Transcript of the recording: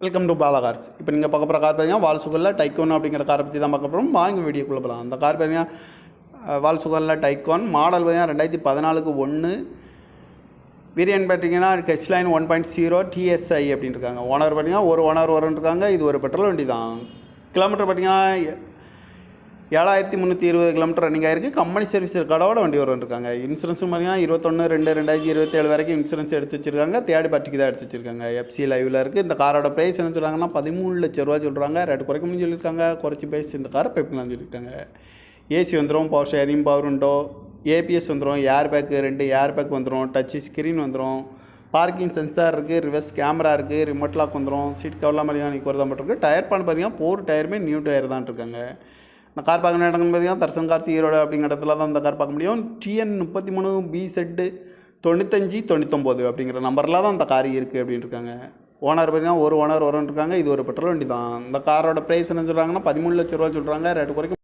Welcome to Bala cars. இப்போ நீங்கள் பார்க்க போகிற கார் பார்த்தீங்கன்னா வால்சுகலில் டைக்கோன் அப்படிங்கிற காரை பற்றி தான் பார்க்க போகிறோம். வாங்க வீடியோக்குள்ளே போகலாம். அந்த கார் பார்த்தீங்கன்னா வால்சுகலில் டைக்கோன் மாடல் பார்த்தீங்கன்னா 2014 1 வேரியன்ட் பார்த்தீங்கன்னா ஹெச்லைன் 1.0 TSI அப்படின்னு இருக்காங்க. ஓனர் பார்த்தீங்கன்னா ஒரு ஓனர் இருக்காங்க. இது ஒரு பெட்ரோல் வண்டி தான். கிலோமீட்டர் பார்த்தீங்கன்னா 7320 கிலோமீட்டர் ரன்னிங் ஆயிருக்கு. கம்பெனி சர்வீஸ் கடவோட வண்டி இருக்காங்க. இன்சூரன்ஸும் பார்த்தீங்கன்னா 21/2/2027 வரைக்கும் இன்சூரன்ஸ் எடுத்து வச்சிருக்காங்க. தேர்ட் பார்ட்டிக்கு தான் எடுத்து வச்சிருக்காங்க. FC லைவில் இருக்குது. இந்த காரோட ப்ரைஸ் என்ன சொல்கிறாங்கன்னா 13 லட்ச ரூபா சொல்கிறாங்க. ரேட் குறைக்கணும்னு சொல்லியிருக்காங்க. குறைச்சி பேசி இந்த காரை பைப்லாம் சொல்லியிருக்காங்க. ஏசி வந்துடும், power sharing, power window, ABS வந்துடும், ஏர் பேக்கு 2 ஏர் பேக் வந்துடும், டச்சு ஸ்க்ரீன் வந்துடும், பார்க்கிங் சென்சார் இருக்குது, ரிவர்ஸ் கேமரா இருக்குது, ரிமோட் லாக் வந்துடும், சீட் கவர்லாம் மாதிரி ஒரு தான் இருக்குது. டயர் பான் பார்த்தீங்கன்னா 4 டயருமே நியூ டயர் தான் இருக்காங்க. இந்த கார் பார்க்கணும் இடம்னு பார்த்தீங்கன்னா தர்சன் கார்ஸ் ஈரோடு அப்படிங்கிற இடத்துல தான் இந்த கார் பார்க்க முடியும். TN 33 BZ 9599 அப்படிங்கிற நம்பரில் தான் இந்த கார் இருக்குது அப்படின்னு இருக்காங்க. ஓனர் பார்த்தீங்கன்னா ஒரு ஓனர் இருக்காங்க. இது ஒரு பெட்ரோல் வண்டி தான். இந்த காரோட ப்ரைஸ் என்ன சொல்கிறாங்கன்னா 13 லட்ச ரூபா சொல்கிறாங்க. ரேட்டு குறைக்கும்.